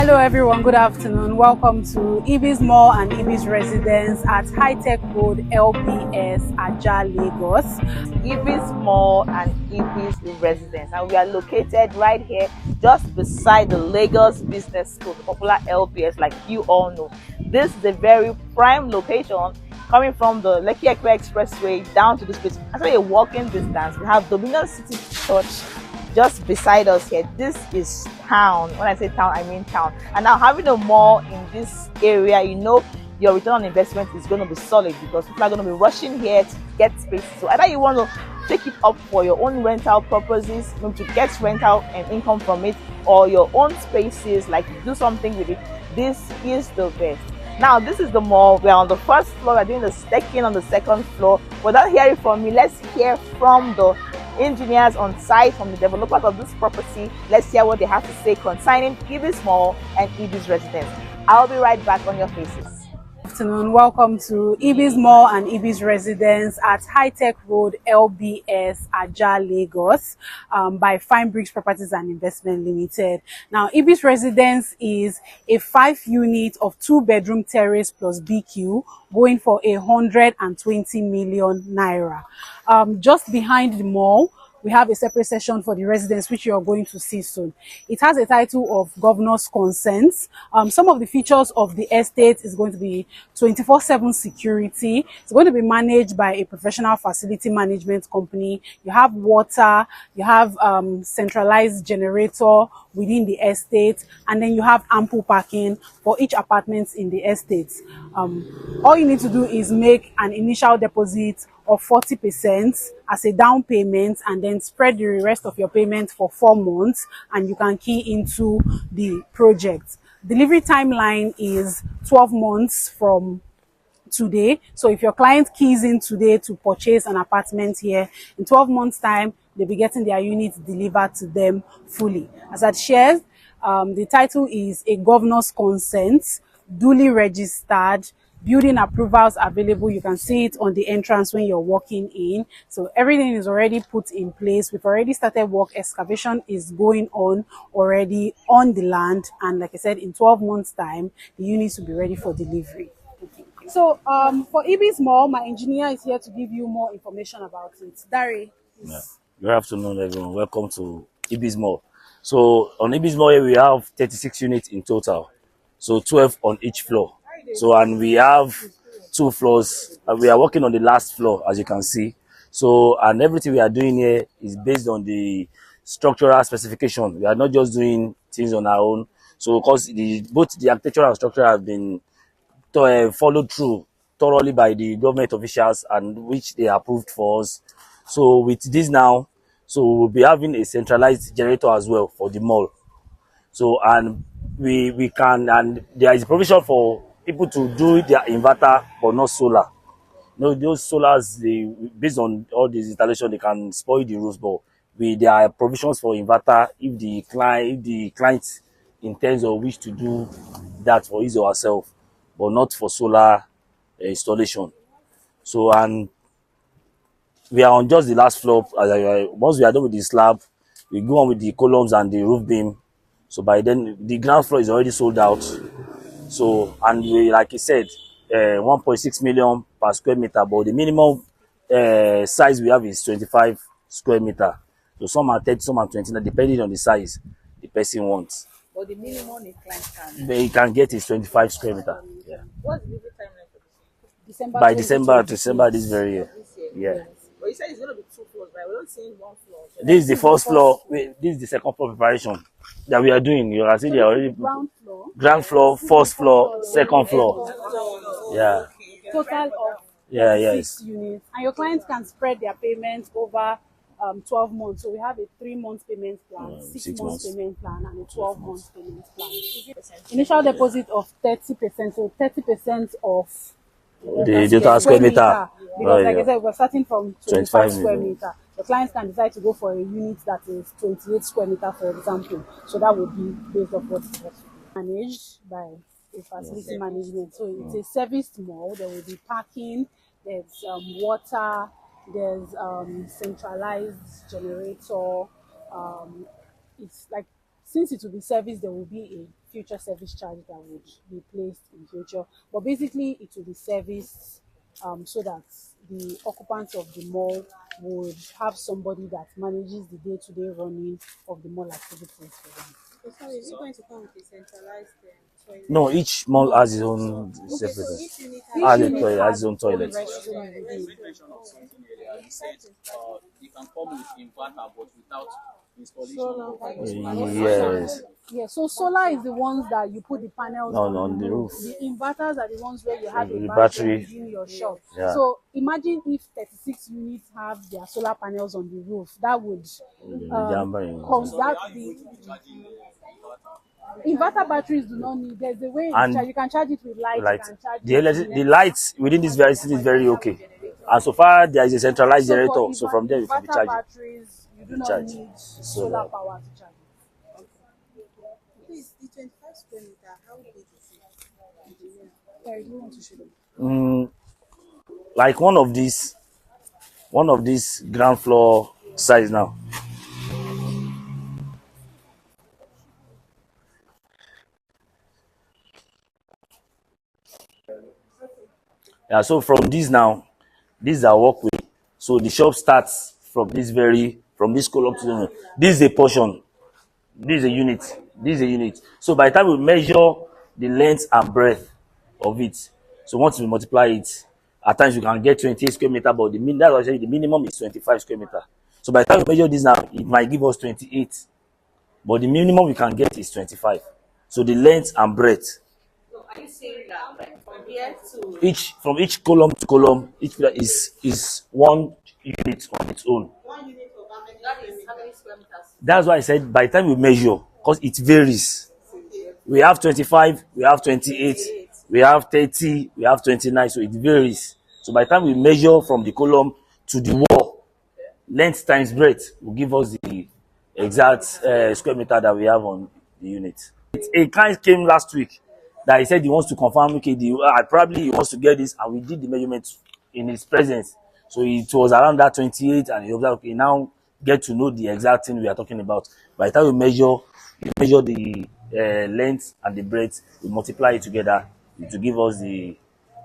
Hello everyone, good afternoon. Welcome to Ibby'S Mall and Ibby'S Residence at Hitech Road, LBS, Ajah, Lagos. Ibby'S Mall and Ibby'S Residence, and we are located right here just beside the Lagos Business School, the popular LBS, like you all know. This is a very prime location coming from the Lekki Epe Expressway down to this place. As a walking distance, we have Dominion City Church just beside us here. This is town. When I say town, I mean town. And now having a mall in this area, you know your return on investment is going to be solid because people are going to be rushing here to get spaces. So either you want to take it up for your own rental purposes, maybe to get rental and income from it, or your own spaces, like do something with it. This is the best. Now this is the mall. We're on the first floor. We're doing the staking on the second floor. Without hearing from me, let's hear from the engineers on site, from the developers of this property. Let's hear what they have to say concerning Ibby'S Mall and Ibby'S Residence. I'll be right back on your faces. Good afternoon. Welcome to Ibby'S Mall and Ibby'S Residence at Hitech Road, LBS, Ajah, Lagos, by Fine Bricks Properties and Investment Limited. Now, Ibby'S Residence is a 5-unit of 2-bedroom terrace plus BQ going for 120 million naira. Just behind the mall, we have a separate section for the residents, which you are going to see soon. It has a title of Governor's Consent. Some of the features of the estate is going to be 24/7 security. It's going to be managed by a professional facility management company. You have water, you have centralized generator within the estate, and then you have ample parking for each apartment in the estate. All you need to do is make an initial deposit of 40% as a down payment, and then spread the rest of your payment for 4 months, and you can key into the project. Delivery timeline is 12 months from today. So if your client keys in today to purchase an apartment here, in 12 months time, they'll be getting their units delivered to them fully. As I shared, the title is a Governor's Consent, duly registered, building approvals available. You can see it on the entrance when you're walking in. So everything is already put in place. We've already started work. Excavation is going on already on the land. And like I said, in 12 months time, the units will be ready for delivery. So for Ibby'S Mall, my engineer is here to give you more information about it. Dari. Yeah. Good afternoon, everyone. Welcome to Ibby'S Mall. So on Ibby'S Mall here, we have 36 units in total. So 12 on each floor. So, and we have 2 floors. We are working on the last floor, as you can see. So, and everything we are doing here is based on the structural specification. We are not just doing things on our own. So, because both the architecture and structure have been followed through thoroughly by the government officials, and which they approved for us. So with this now, so we'll be having a centralized generator as well for the mall. So, and we can, and there is a provision for people to do their inverter but not solar. You know, those solars, they, based on all this installation, they can spoil the roofs, but there are provisions for inverter if the client intends or wish to do that for his or herself, but not for solar installation. So, and we are on just the last floor. Once we are done with the slab, we go on with the columns and the roof beam. So by then, the ground floor is already sold out. So, and we, like I said, 1.6 million per square meter, but the minimum size we have is 25 square meter. So some are 30, some are 29, depending on the size the person wants. But the minimum a client can. They can get is 25 square meter. Yeah. What's the delivery timeline for this? December By 2020. December this very year. This year. Yeah. But you said it's going to be 2 floors, right? We're not seeing 1 floor. So This is the first floor. This is the second floor preparation that we are doing. You can see they are already ground floor, first floor, second floor. Yeah. Total of Yeah. 6 Yes. units. And your clients can spread their payments over 12 months. So we have a 3-month payment plan, 6 6 months months. payment plan, and a 12-month payment plan. Initial deposit of 30%, so 30% of The total square meter. Because like I said, we're starting from 25 square million. meter. The clients can decide to go for a unit that is 28 square meter, for example. So that would be based off what is managed by a facility management. So it's a serviced mall. There will be parking, there's water, there's centralized generator. It's like, since it will be serviced, there will be a future service charge that would be placed in future. But basically, it will be serviced so that the occupants of the mall would have somebody that manages the day-to-day running of the mall activities for them. So is it going to come with a centralized toilet? No, each mall has its own Okay, so separate. each unit Each Has unit its own toilet. restroom within. You said you can come with inverter but without installation Solar. of Yes. Yeah, so solar is the ones that you put the panels On the roof. The inverters are the ones where you have The a battery. battery in your shop. Yeah. So imagine if 36 units have their solar panels on the roof. That would cause that the inverter batteries do not need. There's a way And you can charge it with light. Light. You can charge The lights within this very city is very okay. And so far there is a centralized generator, so from there you can be inverter charging. batteries, you do not Charge. need solar power to charge it. Please, the 25 square meter, how big is it? Yeah, you want to show them. Like one of these ground floor size now. Yeah, so from this now, this is our walkway. So the shop starts from this column to this is a portion. This is a unit. This is a unit. So by the time we measure the length and breadth of it, so once we multiply it, at times you can get 28 square meter, but that's why I say the minimum is 25 square meter. So by the time we measure this now, it might give us 28, but the minimum we can get is 25. So the length and breadth. So are you saying that from here to From each column to column, each pillar is one unit on its own. 1 unit of how many? that is how many square meters? That's why I said by the time we measure, because it varies. We have 25, we have 28, we have 30, we have 29, so it varies. So by the time we measure from the column to the wall, length times breadth will give us the exact square meter that we have on the unit. A client came last week that he said he wants to confirm, okay, probably he wants to get this, and we did the measurement in his presence. So it was around that 28, and he was like, okay, now get to know the exact thing we are talking about. By the time we measure the length and the breadth, we multiply it together to give us the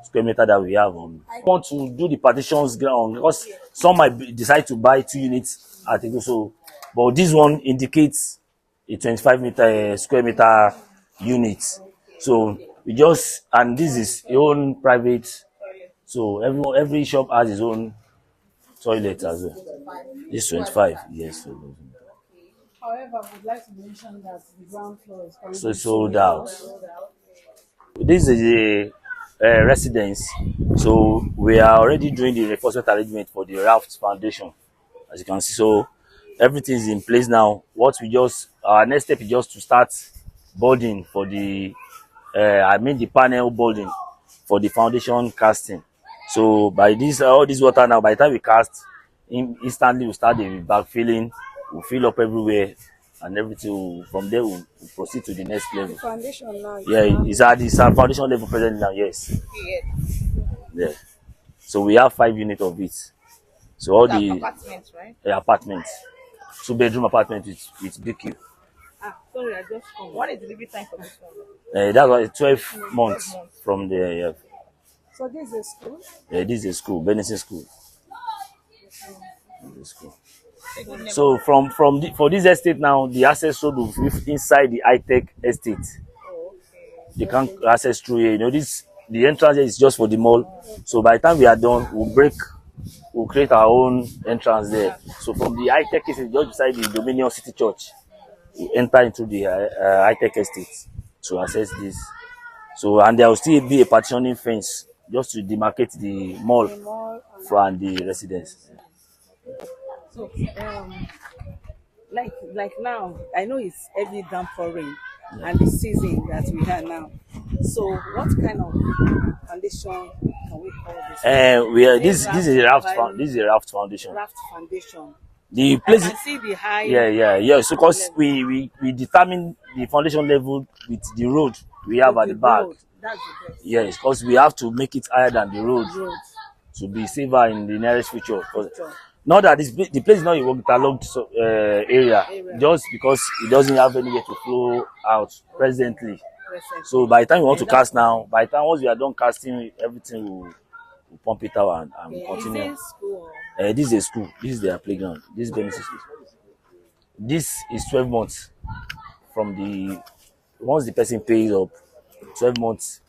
square meter that we have on. I want to do the partitions ground because some might decide to buy 2 units at a go. So, but this one indicates a 25 square meter unit. So we just, and this is your own private. So every shop has its own toilet as well. This 25, yes. However, I would like to mention that the ground floor is currently So sold out. This is a residence, so we are already doing the reinforcement arrangement for the raft foundation, as you can see. So everything is in place now. Our next step is just to start boarding for the the panel boarding for the foundation casting. So by this all this water now, by the time we cast, instantly we start the backfilling, we'll fill up everywhere, and everything from there we'll proceed to the next level. Foundation now. Yeah, it's at the foundation level present now, yes. Yeah. So we have 5 units of it. So all the Apartments, right? apartments, 2-bedroom apartment with BQ. Sorry, I just come. What is the delivery time for this one? That's why 12 months from there. Yeah. So this is a school? Yeah, this is a school, Benison School. This school. So for this estate now, the access road will be inside the Hitech estate. They can't access through here. The entrance is just for the mall. So by the time we are done, we'll create our own entrance there. So from the Hitech estate, just beside the Dominion City Church, we enter into the Hitech estate to access this. So, and there will still be a partitioning fence just to demarcate the mall from the residence. So, like now, I know it's every downpour rain and the season that we have now. So, what kind of foundation can we call this? This is a raft foundation. Raft foundation. The place, I can see the high. yeah. So, because we determine the foundation level with the road we have at the back. Road. That's the best. Yes, because we have to make it higher than the road to be safer in the nearest future. Not that the place is not a waterlogged area, just because it doesn't have anywhere to flow out presently. So by the time you want to cast now, by the time once we are done casting, everything will pump it out and we'll continue. Is this school? This is a school. This is their playground. This is Genesis. This is 12 months from the once the person pays up. 12 months.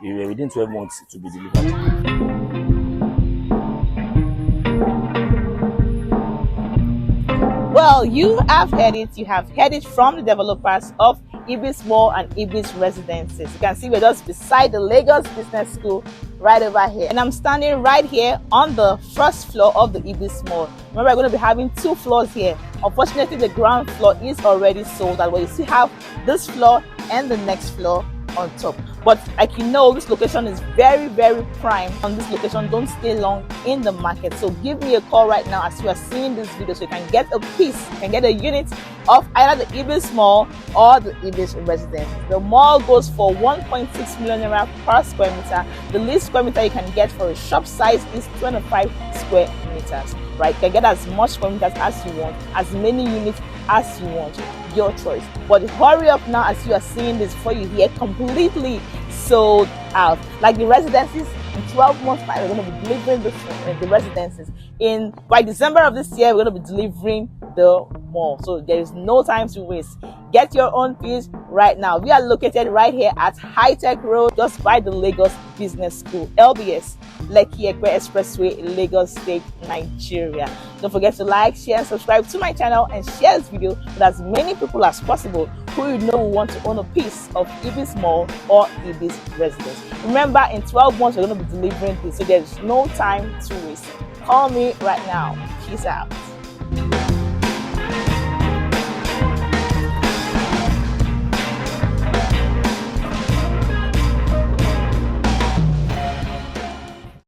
Within 12 months to be delivered. Well, you have heard it. You have heard it from the developers of Ibby'S Mall and Ibby'S Residences. You can see we're just beside the Lagos Business School right over here. And I'm standing right here on the first floor of the Ibby'S Mall. Remember, we're going to be having 2 floors here. Unfortunately, the ground floor is already sold out, but you still have this floor and the next floor on top. But like you know, this location is very, very prime. On this location, don't stay long in the market. So give me a call right now as you are seeing this video, so you can get a piece, you can get a unit of either the Ibby'S Mall or the Ibby'S Residence. The mall goes for 1.6 million naira per square meter. The least square meter you can get for a shop size is 25 square meters. Right, you can get as much square meters as you want, as many units as you want, your choice. But hurry up now as you are seeing this before you hear completely sold out. Like the residences, in 12 months time we're going to be delivering the residences. By December of this year we're going to be delivering the mall. So there is no time to waste. Get your own piece right now. We are located right here at Hitech Road, just by the Lagos Business School, LBS, Lekki Epe Expressway, Lagos State, Nigeria. Don't forget to like, share, and subscribe to my channel and share this video with as many people as possible who you know will want to own a piece of Ibby'S Mall or Ibby'S Residence. Remember, in 12 months we're going to be delivering this, so there's no time to waste. Call me right now. Peace out.